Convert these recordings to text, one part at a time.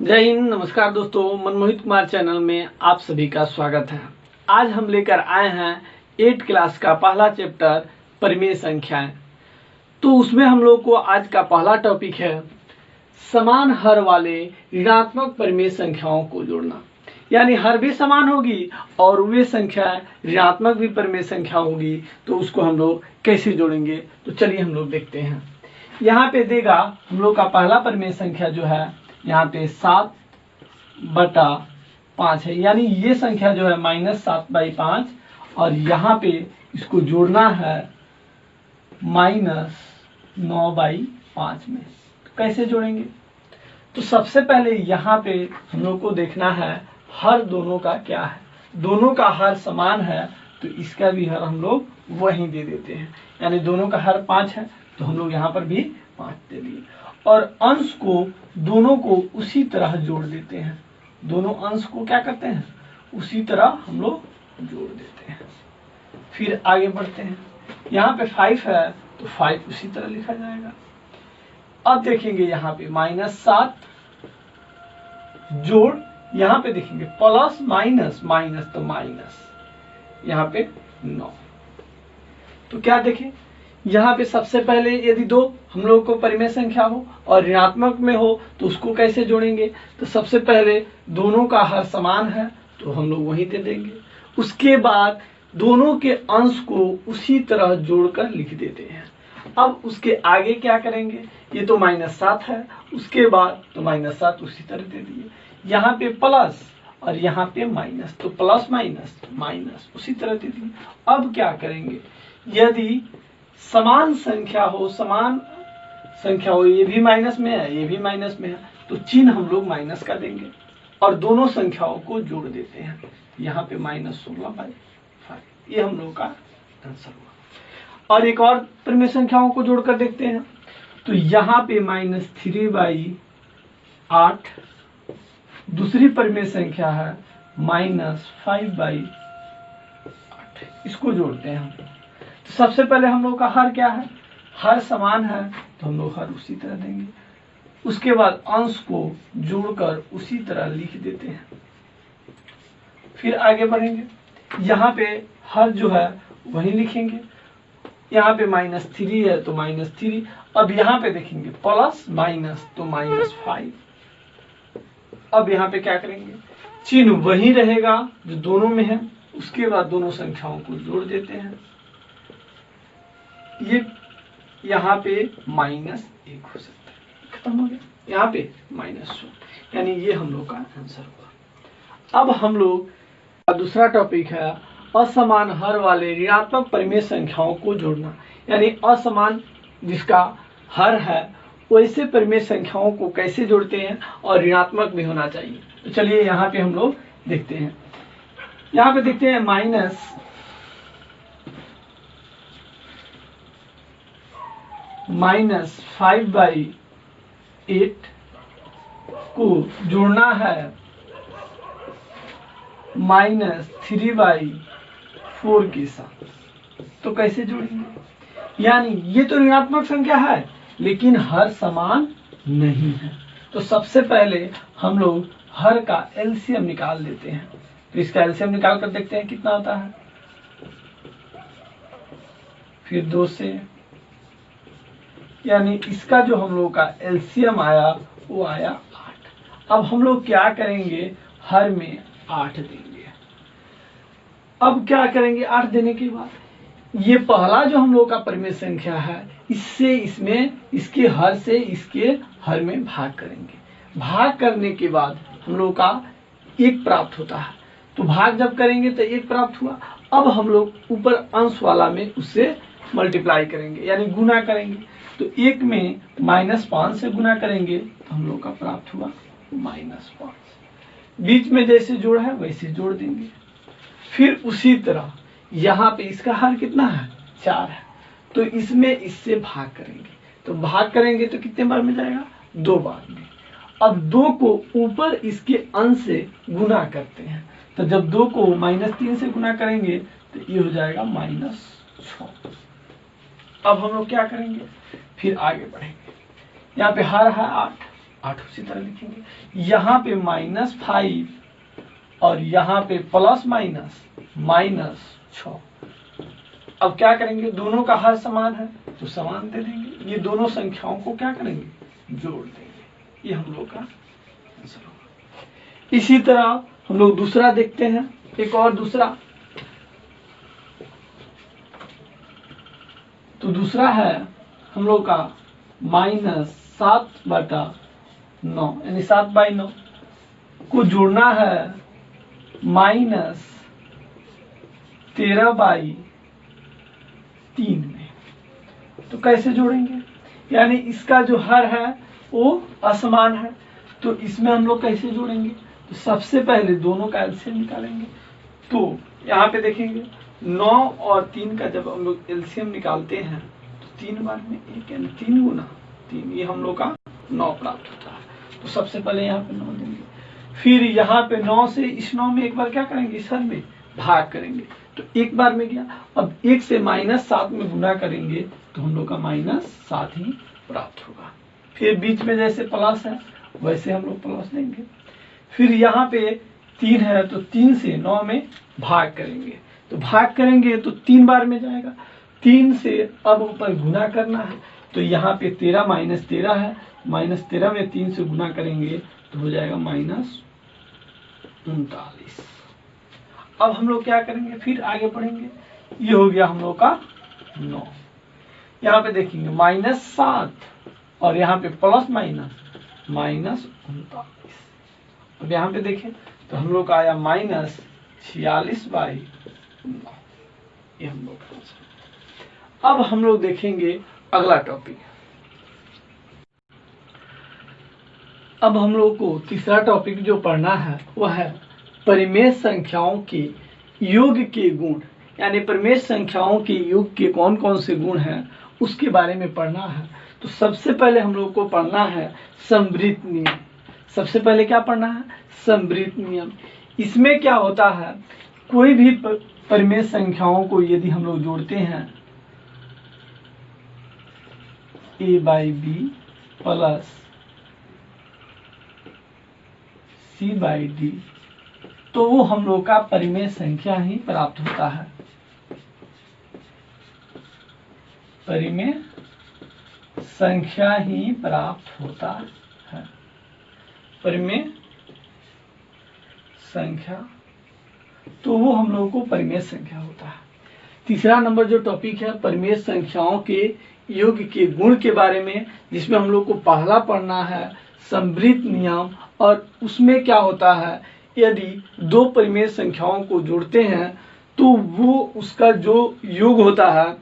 जय हिंद। नमस्कार दोस्तों, मनमोहित कुमार चैनल में आप सभी का स्वागत है। आज हम लेकर आए हैं 8th क्लास का पहला चैप्टर परिमेय संख्याएं। तो उसमें हम लोग को आज का पहला टॉपिक है समान हर वाले ऋणात्मक परिमेय संख्याओं को जोड़ना। यानी हर भी समान होगी और वे संख्या ऋणात्मक भी परिमेय संख्या होगी, तो उसको हम लोग कैसे जोड़ेंगे। तो चलिए हम लोग देखते हैं। यहाँ पे देगा हम लोग का पहला परिमेय संख्या जो है यहाँ पे 7/5 है। यानी ये संख्या जो है -7/5 और यहाँ पे इसको जोड़ना है -9/5 में। तो कैसे जोड़ेंगे? तो सबसे पहले यहाँ पे हम लोग को देखना है हर दोनों का क्या है। दोनों का हर समान है तो इसका भी हर हम लोग वही दे देते हैं। यानी दोनों का हर 5 है तो हम लोग यहाँ पर भी 5 दे दिए और अंश को दोनों को उसी तरह जोड़ देते हैं। दोनों अंश को क्या करते हैं, उसी तरह हम लोग जोड़ देते हैं। फिर आगे बढ़ते हैं। यहाँ पे 5 है तो 5 उसी तरह लिखा जाएगा। अब देखेंगे यहाँ पे -7 जोड़, यहाँ पे देखेंगे प्लस माइनस माइनस तो माइनस, यहाँ पे 9। तो क्या देखें, यहाँ पे सबसे पहले यदि दो हम लोग को परिमेय संख्या हो और ऋणात्मक में हो तो उसको कैसे जोड़ेंगे। तो सबसे पहले दोनों का हर समान है तो हम लोग वही दे देंगे। उसके बाद दोनों के अंश को उसी तरह जोड़कर लिख देते हैं। अब उसके आगे क्या करेंगे, ये तो -7 है, उसके बाद तो -7 उसी तरह दे दिए। यहाँ पे प्लस और यहाँ पे माइनस, तो प्लस माइनस माइनस उसी तरह दे दिए। अब क्या करेंगे, यदि समान संख्या हो ये भी माइनस में है ये भी माइनस में है तो चिन्ह हम लोग माइनस का देंगे और दोनों संख्याओं को जोड़ देते हैं। यहाँ पे -16/5 ये हम लोग का आंसर हुआ। और एक और परिमेय संख्याओं को जोड़कर देखते हैं। तो यहाँ पे -3/8 दूसरी परिमेय संख्या है -5/8, इसको जोड़ते हैं हम। तो सबसे पहले हम लोग का हर क्या है, हर समान है तो हम लोग हर उसी तरह देंगे। उसके बाद अंश को जोड़कर उसी तरह लिख देते हैं। फिर आगे बढ़ेंगे। यहाँ पे हर जो है वही लिखेंगे। यहाँ पे -3 है तो -3। अब यहाँ पे देखेंगे प्लस माइनस तो -5। अब यहाँ पे क्या करेंगे, चिन्ह वही रहेगा जो दोनों में है। उसके बाद दोनों संख्याओं को जोड़ देते हैं। ये यहाँ पे -1 हो सकता है, खत्म हो गया। यहाँ पे -1, यानी ये हम लोग का आंसर हुआ। अब हम लोग का दूसरा टॉपिक है असमान हर वाले ऋणात्मक परिमेय संख्याओं को जोड़ना। यानी असमान जिसका हर है वैसे परिमेय संख्याओं को कैसे जोड़ते हैं और ऋणात्मक भी होना चाहिए। तो चलिए यहाँ पे हम लोग देखते हैं। यहाँ पे देखते हैं -5/8 को जोड़ना है -3/4 के साथ। तो कैसे जोड़ेंगे, यानी ये तो ऋणात्मक संख्या है लेकिन हर समान नहीं है। तो सबसे पहले हम लोग हर का एलसीएम निकाल लेते हैं। तो इसका एलसीएम निकाल कर देखते हैं कितना आता है। फिर 2 से, यानी इसका जो हम लोग का एलसीएम आया वो आया 8। अब हम लोग क्या करेंगे, हर में 8 देंगे। अब क्या करेंगे, 8 देने के बाद ये पहला जो हम लोग का परिमेय संख्या है इससे इसमें इसके हर से इसके हर में भाग करेंगे। भाग करने के बाद हम लोग का 1 प्राप्त होता है। तो भाग जब करेंगे तो 1 प्राप्त हुआ। अब हम लोग ऊपर अंश वाला में उससे मल्टीप्लाई करेंगे, यानी गुना करेंगे। तो 1 में -5 से गुना करेंगे तो हम लोग का प्राप्त हुआ -5। बीच में जैसे जोड़ है वैसे जोड़ देंगे। फिर उसी तरह यहाँ पे इसका हर कितना है, 4 है, तो इसमें इससे भाग करेंगे। तो भाग करेंगे तो कितने बार में जाएगा, 2 बार में। अब 2 को ऊपर इसके अंश से गुना करते हैं। तो जब 2 को -3 से गुना करेंगे तो ये हो जाएगा -6। अब हम लोग क्या करेंगे, फिर आगे बढ़ेंगे। यहाँ पे हर है 8 8 उसी तरह लिखेंगे। यहाँ पे -5 और यहाँ पे प्लस माइनस -6। अब क्या करेंगे, दोनों का हर समान है तो समान दे देंगे, ये दोनों संख्याओं को क्या करेंगे, जोड़ देंगे। ये हम लोग का आंसर होगा। इसी तरह हम लोग दूसरा देखते हैं, एक और दूसरा। तो दूसरा है हम लोग का -7/9 यानी 7/9 को जोड़ना है -13/3 में। तो कैसे जोड़ेंगे, यानी इसका जो हर है वो असमान है, तो इसमें हम लोग कैसे जोड़ेंगे। तो सबसे पहले दोनों का एलसीएम निकालेंगे। तो यहाँ पे देखेंगे 9 और 3 का जब हम लोग एलसीएम निकालते हैं तो 3 बार में 1 यानी 3 गुना 3, ये हम लोग का 9 प्राप्त होता है। तो सबसे पहले यहाँ पे 9 देंगे, फिर यहाँ पे 9 से इस 9 में एक बार क्या करेंगे, इस हर में भाग करेंगे, तो एक बार में गया। अब 1 से -7 में गुना करेंगे तो हम लोग का -7 ही प्राप्त होगा। फिर बीच में जैसे प्लस है वैसे हम लोग प्लस देंगे। फिर यहाँ पे 3 है तो 3 से 9 में भाग करेंगे, तो भाग करेंगे तो 3 बार में जाएगा। 3 से अब ऊपर गुना करना है, तो यहाँ पे 13 -13 है, -13 में 3 से गुना करेंगे तो हो जाएगा -39। अब हम लोग क्या करेंगे, फिर आगे बढ़ेंगे। ये हो गया हम लोग का 9। यहाँ पे देखेंगे -7 और यहाँ पे प्लस माइनस -39। अब यहाँ पे देखें तो हम लोग का आया -46/9। ये हम लोग का। अब हम लोग देखेंगे अगला टॉपिक। अब हम लोग को तीसरा टॉपिक जो पढ़ना है वह है परिमेय संख्याओं के योग के गुण, यानी परिमेय संख्याओं के योग के कौन कौन से गुण हैं उसके बारे में पढ़ना है। तो सबसे पहले हम लोग को पढ़ना है समवृत्त नियम। सबसे पहले क्या पढ़ना है, समवृत्त नियम। इसमें क्या होता है, कोई भी परिमेय संख्याओं को यदि हम लोग जोड़ते हैं a/b प्लस c/d, तो वो हम लोग का परिमेय संख्या ही प्राप्त होता है। परिमेय संख्या ही प्राप्त होता है। परिमेय संख्या, तो वो हम लोगों को परिमेय संख्या होता है। तीसरा नंबर जो टॉपिक है परिमेय संख्याओं के योग के गुण के बारे में, जिसमें हम लोग को पहला पढ़ना है समवृत्त नियम। और उसमें क्या होता है, यदि दो परिमेय संख्याओं को जोड़ते हैं तो वो उसका जो योग होता है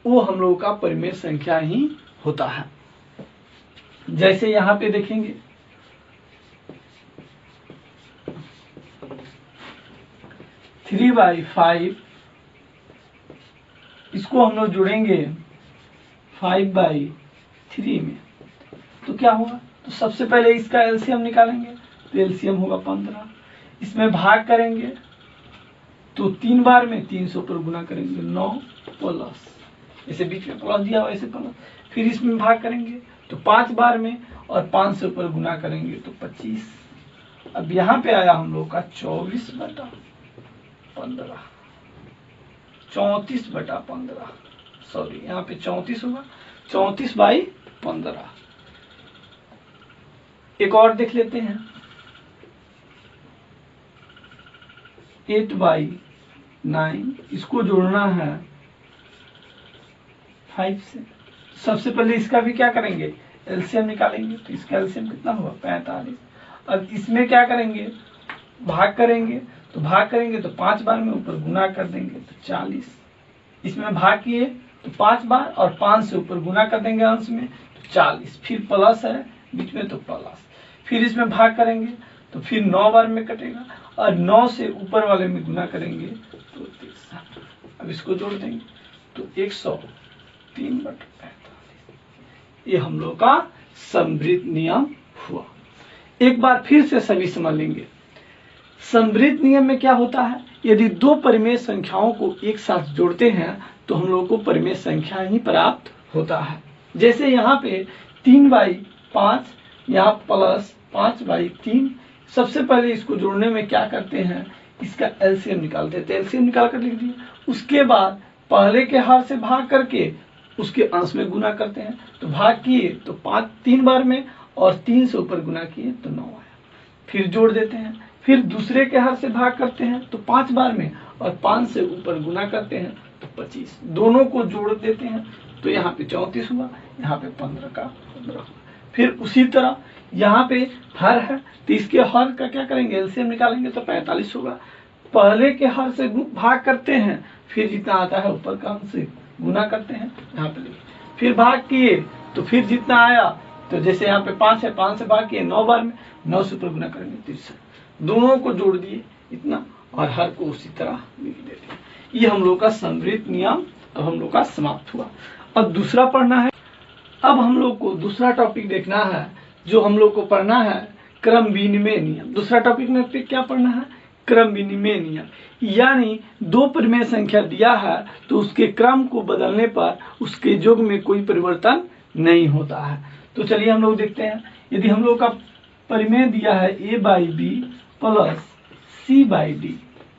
वो हम लोगों का परिमेय संख्या ही होता है। जैसे यहाँ पे देखेंगे 3/5, इसको हम लोग जोड़ेंगे 5/3 में, तो क्या होगा, तो सबसे पहले इसका एलसीएम निकालेंगे तो एलसीएम होगा 15। इसमें भाग करेंगे तो 3 बार में 300 पर गुना करेंगे 9 प्लस, जैसे बीच में प्लस दिया वैसे प्लस। फिर इसमें भाग करेंगे तो 5 बार में और 500 पर गुना करेंगे तो 25। अब यहाँ पे आया हम लोग का 24/15, 34/15, सॉरी यहाँ पे 34 होगा, 34/15। एक और देख लेते हैं 8/9, इसको जोड़ना है 5 से। सबसे पहले इसका भी क्या करेंगे, एलसीएम निकालेंगे, तो इसका एलसीएम कितना हुआ 45। अब इसमें क्या करेंगे, भाग करेंगे, तो भाग करेंगे तो 5 बार में ऊपर गुना कर देंगे तो 40। इसमें भाग किए तो 5 बार और 5 से ऊपर गुना कर देंगे अंश में तो 40। फिर प्लस है बीच में तो प्लस। फिर इसमें भाग करेंगे तो फिर 9 बार में कटेगा और 9 से ऊपर वाले में गुना करेंगे तो 30। अब इसको जोड़ देंगे तो 103/45। ये हम लोग का समवृत्त नियम हुआ। एक बार फिर से सभी समझ लेंगे। समवृत्त नियम में क्या होता है, यदि दो परिमेय संख्याओं को एक साथ जोड़ते हैं तो हम लोग को परिमेय संख्या ही प्राप्त होता है। जैसे यहाँ पे 3/5 यहाँ प्लस 5/3। सबसे पहले इसको जोड़ने में क्या करते हैं, इसका एलसीएम निकालते हैं। तो एलसीएम निकाल कर लिख दिए। उसके बाद पहले के हर से भाग करके उसके अंश में गुना करते हैं। तो भाग किए तो 5 3 बार में, और 3 से ऊपर गुना किए तो 9 आया। फिर जोड़ देते हैं। फिर दूसरे के हर से भाग करते हैं तो 5 बार में, और 5 से ऊपर गुना करते हैं तो 25। दोनों को जोड़ देते हैं तो यहाँ पे 34 हुआ, यहाँ पे 15 का 15 हुआ। फिर उसी तरह यहाँ पे हर है तो इसके हर का क्या करेंगे, एलसीएम निकालेंगे तो 45 होगा। पहले के हर से भाग करते हैं, फिर जितना आता है ऊपर का अंश से गुना करते हैं, यहाँ पे लिखे। फिर भाग किए तो फिर जितना आया, तो जैसे यहाँ पे 5 है, 5 से भाग किए 9 बार में, 9 से ऊपर गुना करेंगे 30। दोनों को जोड़ दिए इतना, और हर को उसी तरह लिख देते। ये हम लोग का संवृत्त नियम अब हम लोग का समाप्त हुआ। अब दूसरा पढ़ना है। अब हम लोग को दूसरा टॉपिक देखना है, जो हम लोग को पढ़ना है क्रम विनिमय नियम। दूसरा टॉपिक में पे क्या पढ़ना है, क्रम विनिमय नियम। यानी दो परिमेय संख्या दिया है तो उसके क्रम को बदलने पर उसके योग में कोई परिवर्तन नहीं होता है। तो चलिए हम लोग देखते हैं। यदि हम लोग का परिमेय दिया है a/b प्लस c/d,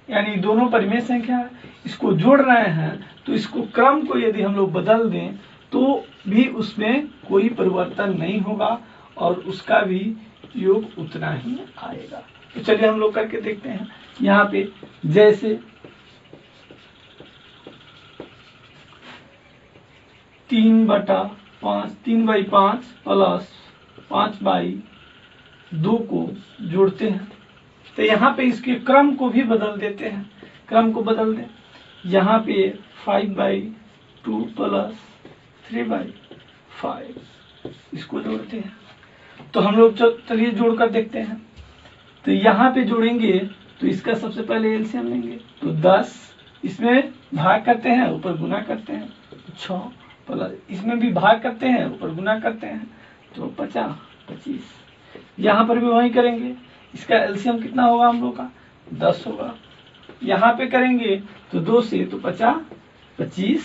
यानी दोनों परिमेय संख्या है, इसको जोड़ रहे हैं, तो इसको क्रम को यदि हम लोग बदल दें तो भी उसमें कोई परिवर्तन नहीं होगा, और उसका भी योग उतना ही आएगा। तो चलिए हम लोग करके देखते हैं। यहाँ पे जैसे 3/5 प्लस 5/2 को जोड़ते हैं, तो यहाँ पे इसके क्रम को भी बदल देते हैं। क्रम को बदल दें, यहाँ पे 5/2 प्लस 3/5 इसको जोड़ते हैं। तो हम लोग चलिए जोड़कर देखते हैं। तो यहाँ पे जोड़ेंगे तो इसका सबसे पहले एलसीएम लेंगे, तो 10 इसमें भाग करते हैं, ऊपर गुना करते हैं 6 प्लस इसमें भी भाग करते हैं, ऊपर गुना करते हैं तो 25। यहाँ पर भी वही करेंगे। इसका एलसीएम कितना होगा हम लोग का, 10 होगा। यहाँ पे करेंगे तो 2 से तो 25,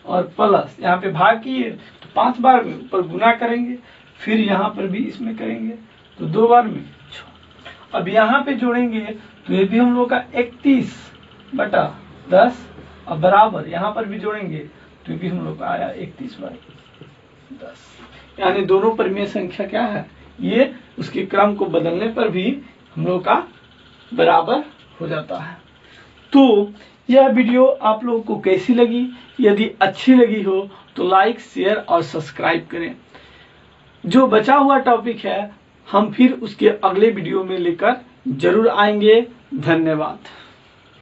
और प्लस यहाँ पे भाग किए तो 5 बार में, ऊपर गुना करेंगे। फिर यहाँ पर भी इसमें करेंगे तो 2 बार में 6। अब यहाँ पे जोड़ेंगे तो ये भी हम लोग का 31/10, और बराबर यहाँ पर भी जोड़ेंगे तो ये भी हम लोग का आया 31/10। यानी दोनों परिमेय संख्या क्या है, ये उसके क्रम को बदलने पर भी हम लोग का बराबर हो जाता है। तो यह वीडियो आप लोगों को कैसी लगी, यदि अच्छी लगी हो तो लाइक, शेयर और सब्सक्राइब करें। जो बचा हुआ टॉपिक है हम फिर उसके अगले वीडियो में लेकर जरूर आएंगे। धन्यवाद।